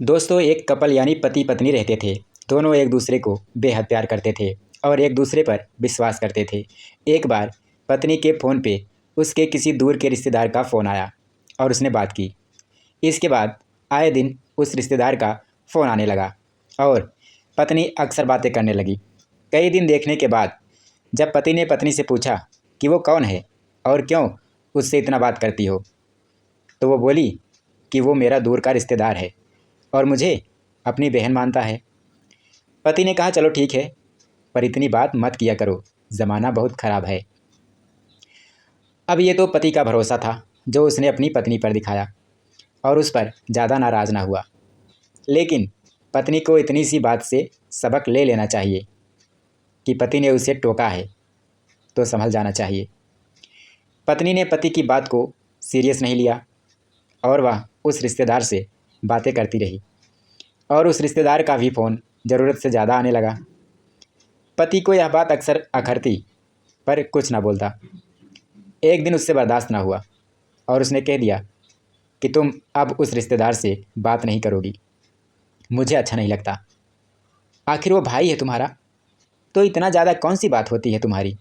दोस्तों, एक कपल यानी पति पत्नी रहते थे। दोनों एक दूसरे को बेहद प्यार करते थे और एक दूसरे पर विश्वास करते थे। एक बार पत्नी के फ़ोन पे उसके किसी दूर के रिश्तेदार का फ़ोन आया और उसने बात की। इसके बाद आए दिन उस रिश्तेदार का फ़ोन आने लगा और पत्नी अक्सर बातें करने लगी। कई दिन देखने के बाद जब पति ने पत्नी से पूछा कि वो कौन है और क्यों उससे इतना बात करती हो, तो वो बोली कि वो मेरा दूर का रिश्तेदार है और मुझे अपनी बहन मानता है। पति ने कहा, चलो ठीक है, पर इतनी बात मत किया करो, ज़माना बहुत ख़राब है। अब ये तो पति का भरोसा था जो उसने अपनी पत्नी पर दिखाया और उस पर ज़्यादा नाराज़ ना हुआ। लेकिन पत्नी को इतनी सी बात से सबक ले लेना चाहिए कि पति ने उसे टोका है तो संभल जाना चाहिए। पत्नी ने पति की बात को सीरियस नहीं लिया और वह उस रिश्तेदार से बातें करती रही और उस रिश्तेदार का भी फ़ोन ज़रूरत से ज़्यादा आने लगा। पति को यह बात अक्सर अखरती पर कुछ ना बोलता। एक दिन उससे बर्दाश्त ना हुआ और उसने कह दिया कि तुम अब उस रिश्तेदार से बात नहीं करोगी, मुझे अच्छा नहीं लगता। आखिर वो भाई है तुम्हारा, तो इतना ज़्यादा कौन सी बात होती है तुम्हारी,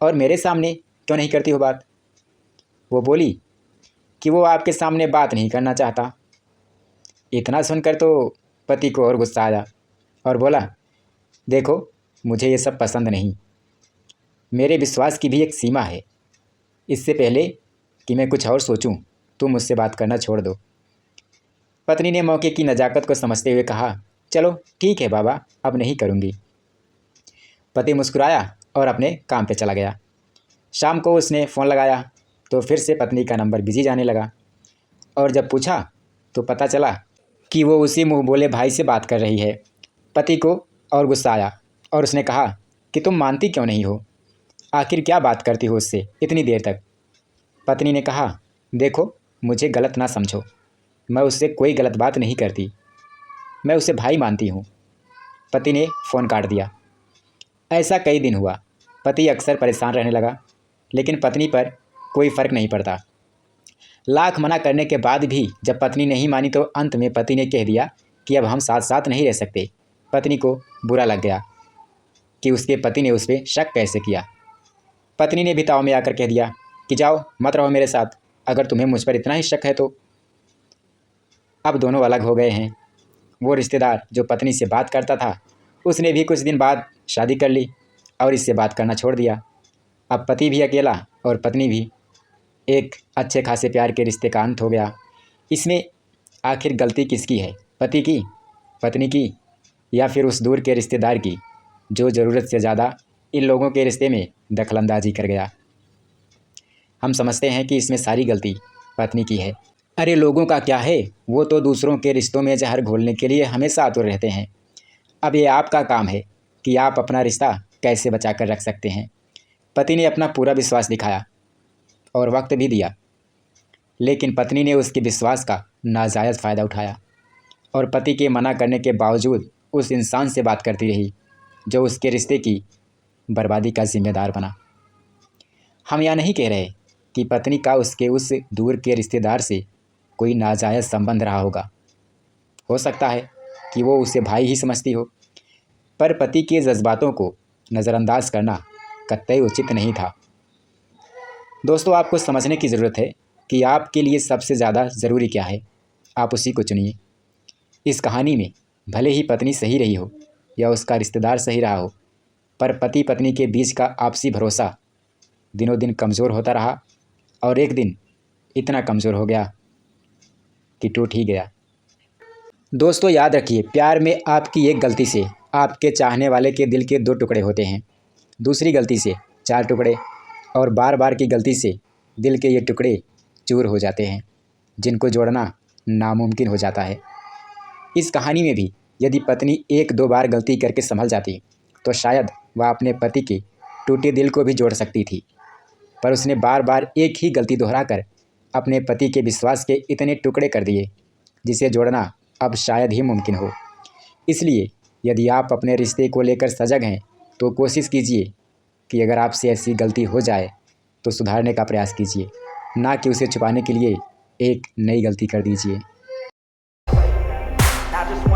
और मेरे सामने क्यों नहीं करती हो बात। वो बोली कि वो आपके सामने बात नहीं करना चाहता। इतना सुनकर तो पति को और गुस्सा आया और बोला, देखो, मुझे ये सब पसंद नहीं। मेरे विश्वास की भी एक सीमा है। इससे पहले कि मैं कुछ और सोचूं, तुम मुझसे बात करना छोड़ दो। पत्नी ने मौके की नज़ाकत को समझते हुए कहा, चलो ठीक है बाबा, अब नहीं करूँगी। पति मुस्कुराया और अपने काम पे चला गया। शाम को उसने फ़ोन लगाया तो फिर से पत्नी का नंबर बिजी जाने लगा और जब पूछा तो पता चला कि वो उसी मुँह बोले भाई से बात कर रही है। पति को और गुस्सा आया और उसने कहा कि तुम मानती क्यों नहीं हो, आखिर क्या बात करती हो उससे इतनी देर तक। पत्नी ने कहा, देखो, मुझे गलत ना समझो, मैं उससे कोई गलत बात नहीं करती, मैं उसे भाई मानती हूँ। पति ने फ़ोन काट दिया। ऐसा कई दिन हुआ। पति अक्सर परेशान रहने लगा, लेकिन पत्नी पर कोई फ़र्क नहीं पड़ता। लाख मना करने के बाद भी जब पत्नी नहीं मानी तो अंत में पति ने कह दिया कि अब हम साथ साथ नहीं रह सकते। पत्नी को बुरा लग गया कि उसके पति ने उस पर शक कैसे किया। पत्नी ने भी ताव में आकर कह दिया कि जाओ, मत रहो मेरे साथ, अगर तुम्हें मुझ पर इतना ही शक है तो। अब दोनों अलग हो गए हैं। वो रिश्तेदार जो पत्नी से बात करता था, उसने भी कुछ दिन बाद शादी कर ली और इससे बात करना छोड़ दिया। अब पति भी अकेला और पत्नी भी। एक अच्छे खासे प्यार के रिश्ते का अंत हो गया। इसमें आखिर गलती किसकी है, पति की, पत्नी की, या फिर उस दूर के रिश्तेदार की जो ज़रूरत से ज़्यादा इन लोगों के रिश्ते में दखलंदाजी कर गया। हम समझते हैं कि इसमें सारी गलती पत्नी की है। अरे लोगों का क्या है, वो तो दूसरों के रिश्तों में जहर घोलने के लिए हमेशा आतुर रहते हैं। अब ये आपका काम है कि आप अपना रिश्ता कैसे बचा कर रख सकते हैं। पति ने अपना पूरा विश्वास दिखाया और वक्त भी दिया, लेकिन पत्नी ने उसके विश्वास का नाजायज़ फ़ायदा उठाया और पति के मना करने के बावजूद उस इंसान से बात करती रही जो उसके रिश्ते की बर्बादी का जिम्मेदार बना। हम यह नहीं कह रहे कि पत्नी का उसके उस दूर के रिश्तेदार से कोई नाजायज़ संबंध रहा होगा। हो सकता है कि वो उसे भाई ही समझती हो, पर पति के जज्बातों को नज़रअंदाज करना कतई उचित नहीं था। दोस्तों, आपको समझने की ज़रूरत है कि आपके लिए सबसे ज़्यादा ज़रूरी क्या है, आप उसी को चुनिए। इस कहानी में भले ही पत्नी सही रही हो या उसका रिश्तेदार सही रहा हो, पर पति पत्नी के बीच का आपसी भरोसा दिनों दिन कमज़ोर होता रहा और एक दिन इतना कमज़ोर हो गया कि टूट ही गया। दोस्तों, याद रखिए, प्यार में आपकी एक गलती से आपके चाहने वाले के दिल के 2 टुकड़े होते हैं, दूसरी गलती से 4 टुकड़े, और बार बार की गलती से दिल के ये टुकड़े चूर हो जाते हैं, जिनको जोड़ना नामुमकिन हो जाता है। इस कहानी में भी यदि पत्नी 1-2 बार गलती करके संभल जाती तो शायद वह अपने पति के टूटे दिल को भी जोड़ सकती थी, पर उसने बार बार एक ही गलती दोहराकर अपने पति के विश्वास के इतने टुकड़े कर दिए जिसे जोड़ना अब शायद ही मुमकिन हो। इसलिए यदि आप अपने रिश्ते को लेकर सजग हैं तो कोशिश कीजिए कि अगर आपसे ऐसी गलती हो जाए तो सुधारने का प्रयास कीजिए, ना कि उसे छुपाने के लिए एक नई गलती कर दीजिए। I just